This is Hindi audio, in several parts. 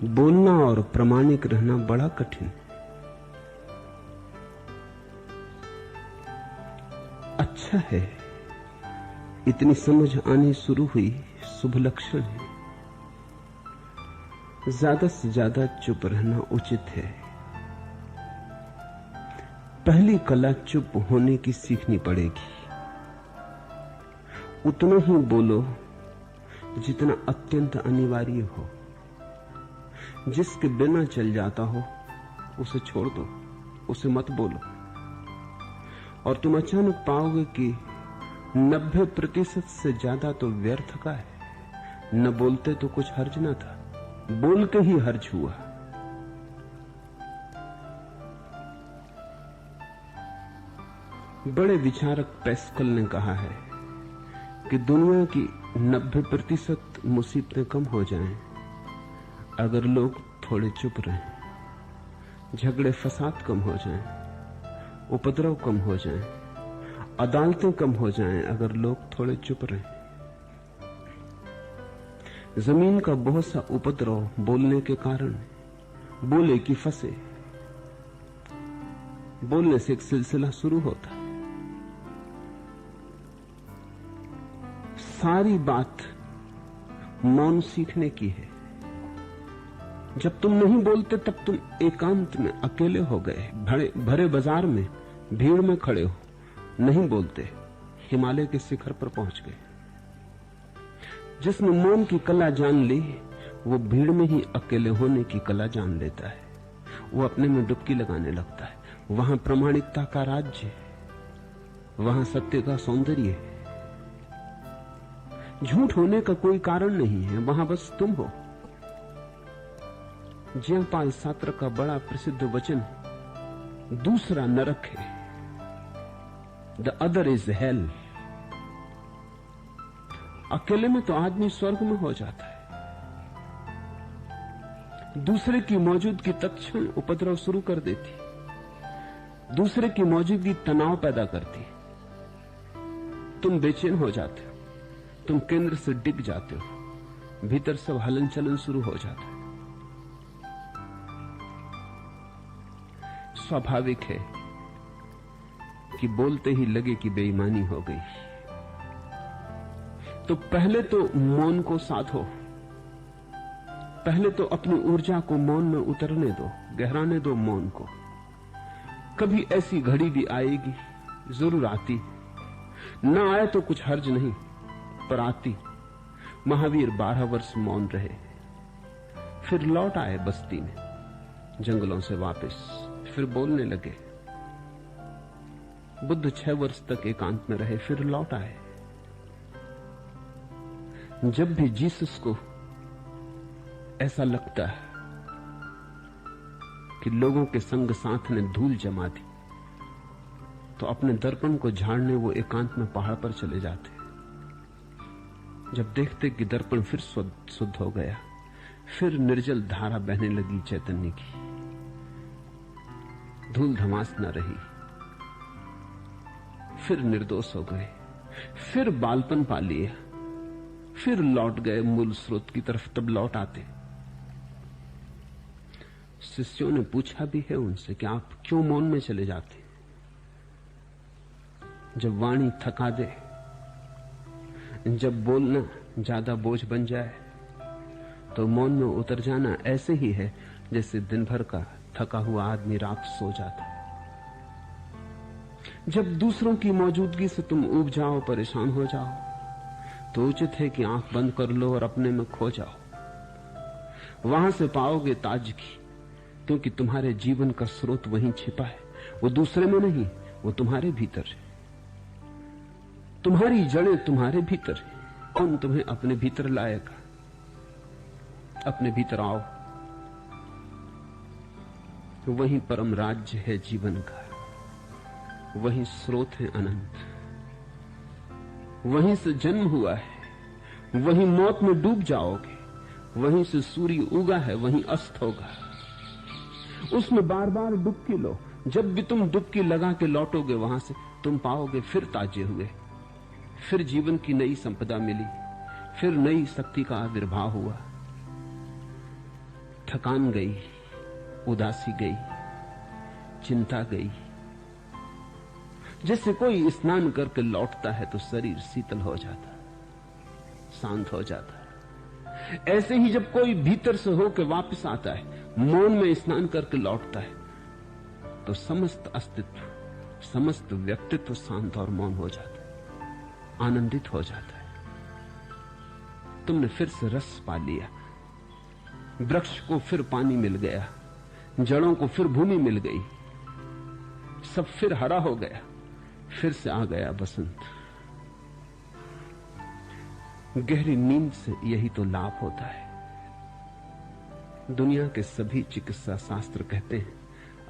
बोलना और प्रामाणिक रहना बड़ा कठिन है। अच्छा है, इतनी समझ आनी शुरू हुई, शुभ लक्षण है। ज्यादा से ज्यादा चुप रहना उचित है। पहली कला चुप होने की सीखनी पड़ेगी। उतना ही बोलो जितना अत्यंत अनिवार्य हो। जिसके बिना चल जाता हो उसे छोड़ दो, उसे मत बोलो। और तुम अचानक पाओगे कि 90% से ज्यादा तो व्यर्थ का है। न बोलते तो कुछ हर्ज न था, बोल के ही हर्ज हुआ। बड़े विचारक पैस्कल ने कहा है कि दुनिया की 90% मुसीबतें कम हो जाएं अगर लोग थोड़े चुप रहें, झगड़े फसाद कम हो जाएं, उपद्रव कम हो जाएं, अदालतें कम हो जाएं अगर लोग थोड़े चुप रहें। जमीन का बहुत सा उपद्रव बोलने के कारण, बोले कि फंसे। बोलने से एक सिलसिला शुरू होता है। सारी बात मौन सीखने की है। जब तुम नहीं बोलते तब तुम एकांत में अकेले हो गए, भरे बाजार में भीड़ में खड़े हो, नहीं बोलते, हिमालय के शिखर पर पहुंच गए। जिसने मौन की कला जान ली वो भीड़ में ही अकेले होने की कला जान लेता है। वो अपने में डुबकी लगाने लगता है। वहां प्रामाणिकता का राज्य है, वहां सत्य का सौंदर्य है। झूठ होने का कोई कारण नहीं है, वहां बस तुम हो। जयपाल सात्र का बड़ा प्रसिद्ध वचन दूसरा नरक है, द अदर इज हेल। अकेले में तो आदमी स्वर्ग में हो जाता है। दूसरे की मौजूदगी तत्क्षण उपद्रव शुरू कर देती, दूसरे की मौजूदगी तनाव पैदा करती। तुम बेचैन हो जाते हो, तुम केंद्र से डिग जाते हो, भीतर सब हलन चलन शुरू हो जाता है। स्वाभाविक है कि बोलते ही लगे कि बेईमानी हो गई। तो पहले तो मौन को साधो, पहले तो अपनी ऊर्जा को मौन में उतरने दो, गहराने दो मौन को। कभी ऐसी घड़ी भी आएगी, जरूर आती, ना आए तो कुछ हर्ज नहीं, पर आती। महावीर 12 वर्ष मौन रहे, फिर लौट आए बस्ती में, जंगलों से वापस, फिर बोलने लगे। बुद्ध 6 वर्ष तक एकांत में रहे, फिर लौट आए। जब भी जीसस को ऐसा लगता है कि लोगों के संग साथ ने धूल जमा दी, तो अपने दर्पण को झाड़ने वो एकांत में पहाड़ पर चले जाते। जब देखते कि दर्पण फिर शुद्ध हो गया, फिर निर्जल धारा बहने लगी चैतन्य की, धूल धमास न रही, फिर निर्दोष हो गए, फिर बालपन पा लिया, फिर लौट गए मूल स्रोत की तरफ। तब लौट आते। शिष्यों ने पूछा भी है उनसे कि आप क्यों मौन में चले जाते? जब वाणी थका दे, जब बोलना ज्यादा बोझ बन जाए, तो मौन में उतर जाना ऐसे ही है जैसे दिन भर का थका हुआ आदमी रात सो जाता है। जब दूसरों की मौजूदगी से तुम ऊब जाओ, परेशान हो जाओ, तो उचित है कि आंख बंद कर लो और अपने में खो जाओ। वहां से पाओगे ताजगी, क्योंकि तुम्हारे जीवन का स्रोत वहीं छिपा है। वो दूसरे में नहीं, वो तुम्हारे भीतर है। तुम्हारी जड़ें तुम्हारे भीतर है। कौन तुम्हें अपने भीतर लाएगा? अपने भीतर आओ। वही परम राज्य है जीवन का, वही स्रोत है अनंत, वहीं से जन्म हुआ है, वहीं मौत में डूब जाओगे, वहीं से सूर्य उगा है, वहीं अस्त होगा। उसमें बार बार डुबकी लो। जब भी तुम डुबकी लगा के लौटोगे वहां से, तुम पाओगे फिर ताजे हुए, फिर जीवन की नई संपदा मिली, फिर नई शक्ति का आविर्भाव हुआ, थकान गई, उदासी गई, चिंता गई। जैसे कोई स्नान करके लौटता है तो शरीर शीतल हो जाता है, शांत हो जाता है। ऐसे ही जब कोई भीतर से होकर वापस आता है, मौन में स्नान करके लौटता है, तो समस्त अस्तित्व, समस्त व्यक्तित्व शांत और मौन हो जाता है, आनंदित हो जाता है। तुमने फिर से रस पा लिया, वृक्ष को फिर पानी मिल गया, जड़ों को फिर भूमि मिल गई, सब फिर हरा हो गया, फिर से आ गया बसंत। गहरी नींद से यही तो लाभ होता है। दुनिया के सभी चिकित्सा शास्त्र कहते हैं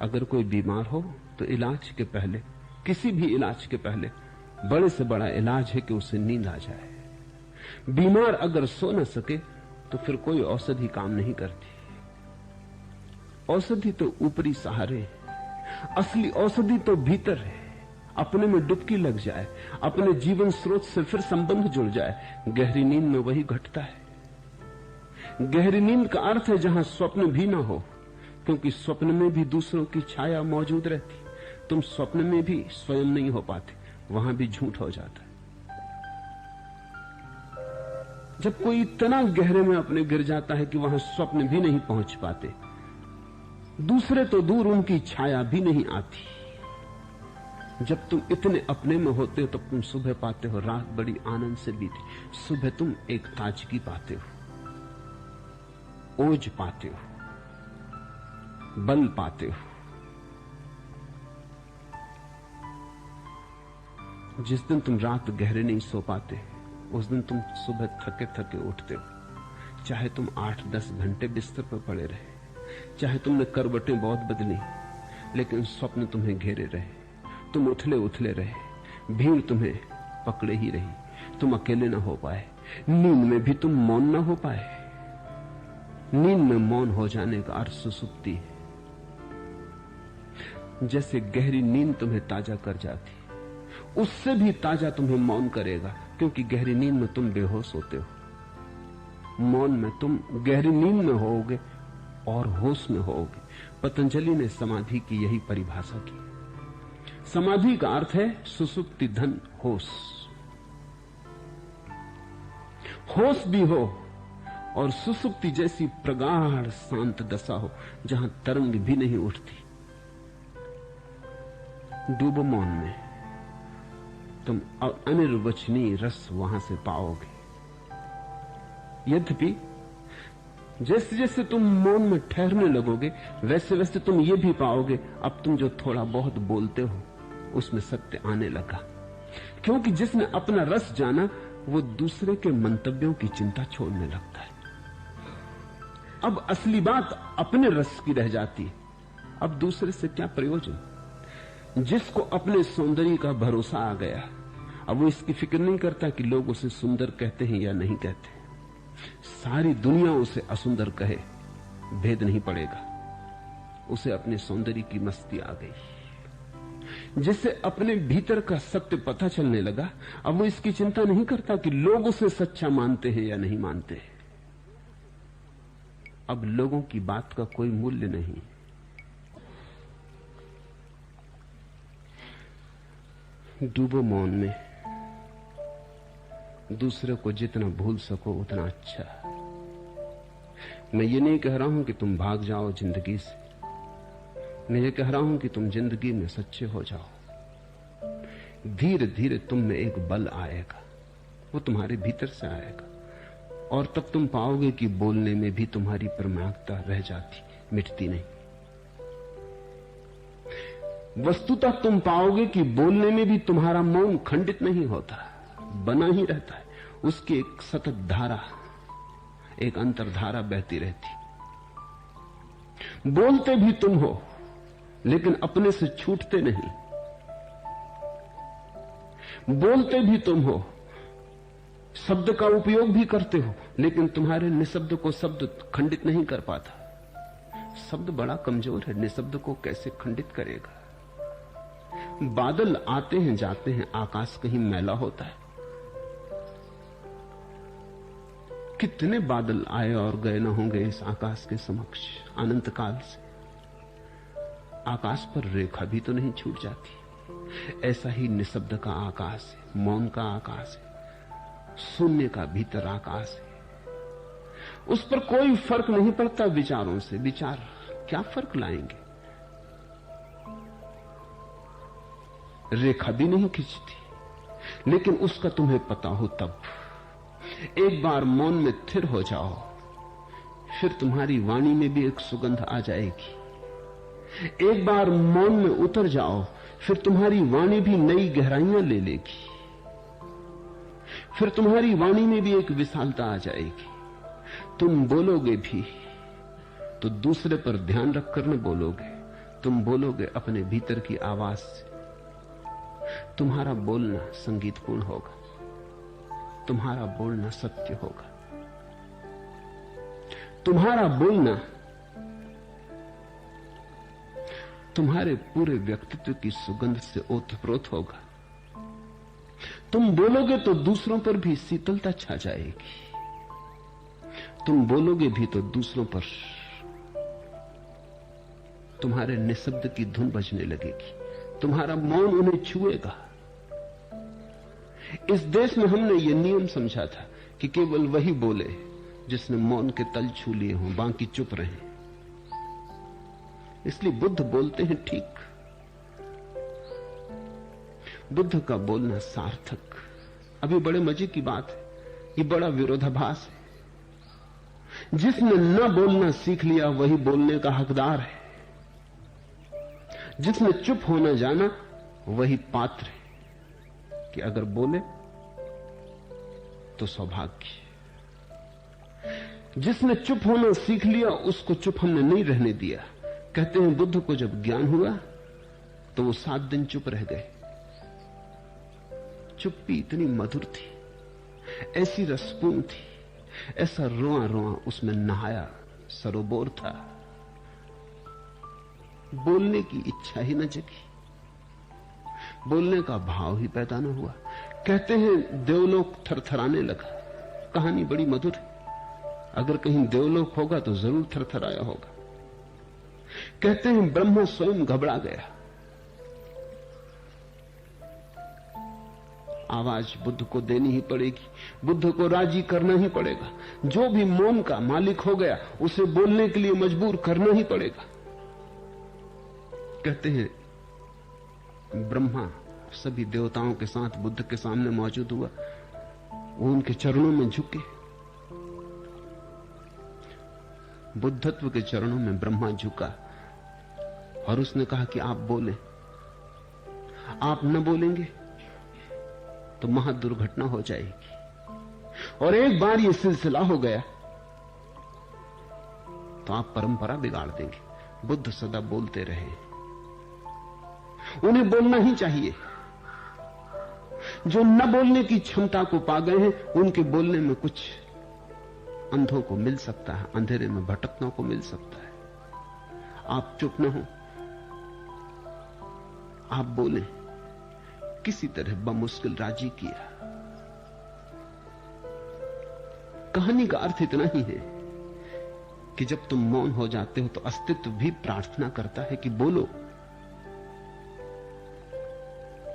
अगर कोई बीमार हो तो इलाज के पहले, किसी भी इलाज के पहले बड़े से बड़ा इलाज है कि उसे नींद आ जाए। बीमार अगर सो न सके तो फिर कोई औषधि काम नहीं करती। औषधि तो ऊपरी सहारे है, असली औषधि तो भीतर है। अपने में डुबकी लग जाए, अपने जीवन स्रोत से फिर संबंध जुड़ जाए। गहरी नींद में वही घटता है। गहरी नींद का अर्थ है जहां स्वप्न भी ना हो, क्योंकि स्वप्न में भी दूसरों की छाया मौजूद रहती। तुम स्वप्न में भी स्वयं नहीं हो पाते, वहां भी झूठ हो जाता है। जब कोई इतना गहरे में अपने गिर जाता है कि वहां स्वप्न भी नहीं पहुंच पाते, दूसरे तो दूर उनकी छाया भी नहीं आती। जब तुम इतने अपने में होते हो तब तुम सुबह पाते हो रात बड़ी आनंद से बीती। सुबह तुम एक ताजगी पाते हो, ओज पाते हो, बल पाते हो। जिस दिन तुम रात गहरे नहीं सो पाते, उस दिन तुम सुबह थके थके उठते हो। चाहे तुम 8-10 घंटे बिस्तर पर पड़े रहे, चाहे तुमने करवटें बहुत बदली, लेकिन स्वप्न तुम्हें घेरे रहे, तुम उथले उथले रहे, भीड़ तुम्हें पकड़े ही रही, तुम अकेले ना हो पाए। नींद में भी तुम मौन ना हो पाए। नींद में मौन हो जाने का अर्थ सुसुप्ति है। जैसे गहरी नींद तुम्हें ताजा कर जाती, उससे भी ताजा तुम्हें मौन करेगा, क्योंकि गहरी नींद में तुम बेहोश होते हो, मौन में तुम गहरी नींद में होोगे और होश में होोगे। पतंजलि ने समाधि की यही परिभाषा की। समाधि का अर्थ है सुसुप्ति धन होश। होश भी हो और सुसुप्ति जैसी प्रगाढ़ शांत दशा हो जहां तरंग भी नहीं उठती। डूबो मौन में, तुम अनिर्वचनीय रस वहां से पाओगे। यद्यपि जैसे जैसे तुम मौन में ठहरने लगोगे, वैसे वैसे तुम ये भी पाओगे अब तुम जो थोड़ा बहुत बोलते हो उसमें सत्य आने लगा। क्योंकि जिसने अपना रस जाना वो दूसरे के मंतव्यों की चिंता छोड़ने लगता है। अब असली बात अपने रस की रह जाती है। अब दूसरे से क्या प्रयोजन। जिसको अपने सौंदर्य का भरोसा आ गया, अब वो इसकी फिक्र नहीं करता कि लोग उसे सुंदर कहते हैं या नहीं कहते। सारी दुनिया उसे असुंदर कहे, भेद नहीं पड़ेगा, उसे अपने सौंदर्य की मस्ती आ गई। जिसे अपने भीतर का सत्य पता चलने लगा, अब वो इसकी चिंता नहीं करता कि लोग उसे सच्चा मानते हैं या नहीं मानते। अब लोगों की बात का कोई मूल्य नहीं। डूबो मौन में, दूसरे को जितना भूल सको उतना अच्छा। मैं ये नहीं कह रहा हूं कि तुम भाग जाओ जिंदगी से, मैं ये कह रहा हूं कि तुम जिंदगी में सच्चे हो जाओ। धीरे धीरे तुम में एक बल आएगा, वो तुम्हारे भीतर से आएगा, और तब तुम पाओगे कि बोलने में भी तुम्हारी प्रमाणिकता रह जाती, मिटती नहीं। वस्तुतः तुम पाओगे कि बोलने में भी तुम्हारा मौन खंडित नहीं होता, बना ही रहता है। उसकी एक सतत धारा, एक अंतर्धारा बहती रहती। बोलते भी तुम हो लेकिन अपने से छूटते नहीं। बोलते भी तुम हो, शब्द का उपयोग भी करते हो, लेकिन तुम्हारे निशब्द को शब्द खंडित नहीं कर पाता। शब्द बड़ा कमजोर है, निशब्द को कैसे खंडित करेगा। बादल आते हैं जाते हैं, आकाश कहीं मैला होता है। कितने बादल आए और गए न होंगे इस आकाश के समक्ष अनंत काल से। आकाश पर रेखा भी तो नहीं छूट जाती। ऐसा ही निशब्द का आकाश है, मौन का आकाश है, शून्य का भीतर आकाश है। उस पर कोई फर्क नहीं पड़ता विचारों से। विचार क्या फर्क लाएंगे? रेखा भी नहीं खींचती। लेकिन उसका तुम्हें पता हो तब। एक बार मौन में स्थिर हो जाओ, फिर तुम्हारी वाणी में भी एक सुगंध आ जाएगी। एक बार मौन में उतर जाओ, फिर तुम्हारी वाणी भी नई गहराइयां ले लेगी। फिर तुम्हारी वाणी में भी एक विशालता आ जाएगी। तुम बोलोगे भी तो दूसरे पर ध्यान रखकर न बोलोगे। तुम बोलोगे अपने भीतर की आवाज से। तुम्हारा बोलना संगीतपूर्ण होगा। तुम्हारा बोलना सत्य होगा। तुम्हारा बोलना तुम्हारे पूरे व्यक्तित्व की सुगंध से ओतप्रोत होगा। तुम बोलोगे तो दूसरों पर भी शीतलता छा जाएगी। तुम बोलोगे भी तो दूसरों पर तुम्हारे निशब्द की धुन बजने लगेगी। तुम्हारा मौन उन्हें छुएगा। इस देश में हमने यह नियम समझा था कि केवल वही बोले जिसने मौन के तल छू लिए हों, बाकी चुप रहे। इसलिए बुद्ध बोलते हैं ठीक। बुद्ध का बोलना सार्थक। अभी बड़े मजे की बात है, ये बड़ा विरोधाभास है। जिसने न बोलना सीख लिया वही बोलने का हकदार है। जिसने चुप होना जाना वही पात्र है कि अगर बोले तो सौभाग्य। जिसने चुप होना सीख लिया उसको चुप हमने नहीं रहने दिया। कहते हैं बुद्ध को जब ज्ञान हुआ तो वो 7 दिन चुप रह गए। चुप्पी इतनी मधुर थी, ऐसी रसपूर्ण थी, ऐसा रोआ रोआ उसमें नहाया सरोवर था। बोलने की इच्छा ही न जगी, बोलने का भाव ही पैदा न हुआ। कहते हैं देवलोक थरथराने लगा। कहानी बड़ी मधुर है। अगर कहीं देवलोक होगा तो जरूर थरथराया होगा। कहते हैं ब्रह्मा स्वयं घबरा गया। आवाज बुद्ध को देनी ही पड़ेगी, बुद्ध को राजी करना ही पड़ेगा। जो भी मौन का मालिक हो गया उसे बोलने के लिए मजबूर करना ही पड़ेगा। कहते हैं ब्रह्मा सभी देवताओं के साथ बुद्ध के सामने मौजूद हुआ। वो उनके चरणों में झुके। बुद्धत्व के चरणों में ब्रह्मा झुका और उसने कहा कि आप बोले। आप न बोलेंगे तो महादुर्घटना हो जाएगी। और एक बार यह सिलसिला हो गया तो आप परंपरा बिगाड़ देंगे। बुद्ध सदा बोलते रहे। उन्हें बोलना ही चाहिए। जो न बोलने की क्षमता को पा गए हैं उनके बोलने में कुछ अंधों को मिल सकता है, अंधेरे में भटकनों को मिल सकता है। आप चुप न हो, आप बोले। किसी तरह बमुश्किल राजी किया। कहानी का अर्थ इतना ही है कि जब तुम मौन हो जाते हो तो अस्तित्व भी प्रार्थना करता है कि बोलो।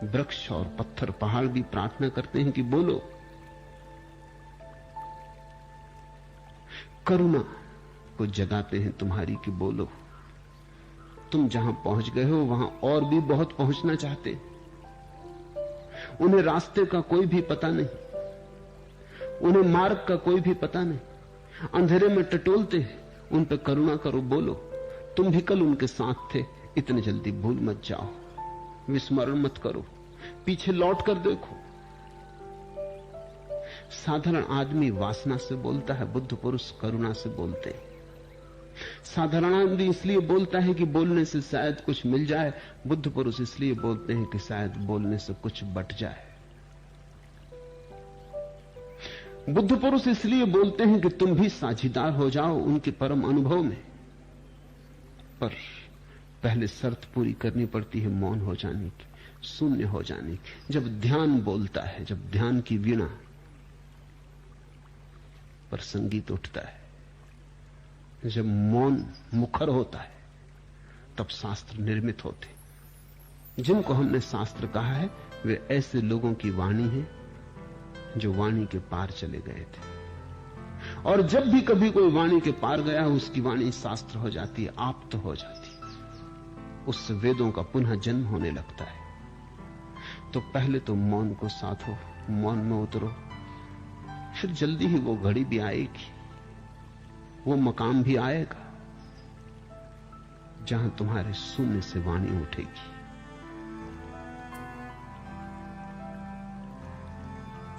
वृक्ष और पत्थर पहाड़ भी प्रार्थना करते हैं कि बोलो। करुणा को जगाते हैं तुम्हारी कि बोलो। तुम जहां पहुंच गए हो वहां और भी बहुत पहुंचना चाहते। उन्हें रास्ते का कोई भी पता नहीं, उन्हें मार्ग का कोई भी पता नहीं। अंधेरे में टटोलते हैं। उन पर करुणा करो, बोलो। तुम भी कल उनके साथ थे, इतने जल्दी भूल मत जाओ, विस्मरण मत करो, पीछे लौट कर देखो। साधारण आदमी वासना से बोलता है, बुद्ध पुरुष करुणा से बोलते हैं। साधारण आदमी इसलिए बोलता है कि बोलने से शायद कुछ मिल जाए, बुद्ध पुरुष इसलिए बोलते हैं कि शायद बोलने से कुछ बट जाए। बुद्ध पुरुष इसलिए बोलते हैं कि तुम भी साझीदार हो जाओ उनके परम अनुभव में। पर पहले शर्त पूरी करनी पड़ती है मौन हो जाने की, शून्य हो जाने की। जब ध्यान बोलता है, जब ध्यान की वीणा पर संगीत उठता है। जब मौन मुखर होता है तब शास्त्र निर्मित होते। जिनको हमने शास्त्र कहा है वे ऐसे लोगों की वाणी है जो वाणी के पार चले गए थे, और जब भी कभी कोई वाणी के पार गया उसकी वाणी शास्त्र हो जाती है, आप्त हो जाती है, उससे वेदों का पुनः जन्म होने लगता है। तो पहले तो मौन को साधो, मौन में उतरो, फिर जल्दी ही वो घड़ी भी आएगी, वो मकाम भी आएगा जहां तुम्हारे शून्य से वाणी उठेगी।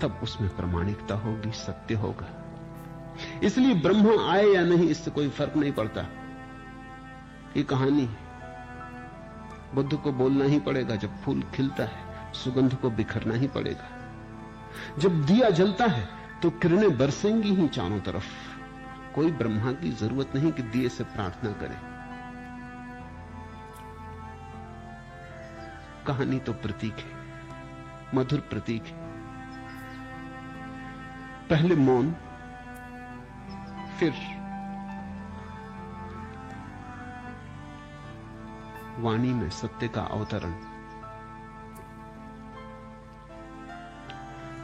तब उसमें प्रामाणिकता होगी, सत्य होगा। इसलिए ब्रह्म आए या नहीं इससे कोई फर्क नहीं पड़ता। ये कहानी है। बुद्ध को बोलना ही पड़ेगा, जब फूल खिलता है सुगंध को बिखरना ही पड़ेगा। जब दिया जलता है तो किरणें बरसेंगी ही चारों तरफ। कोई ब्रह्मा की जरूरत नहीं कि दिए से प्रार्थना करे। कहानी तो प्रतीक है, मधुर प्रतीक है। पहले मौन, फिर वाणी में सत्य का अवतरण।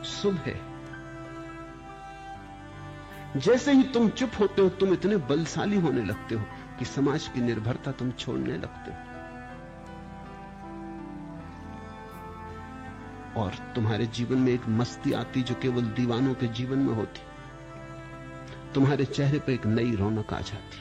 शुभ है। जैसे ही तुम चुप होते हो तुम इतने बलशाली होने लगते हो कि समाज की निर्भरता तुम छोड़ने लगते हो, और तुम्हारे जीवन में एक मस्ती आती जो केवल दीवानों के जीवन में होती। तुम्हारे चेहरे पर एक नई रौनक आ जाती।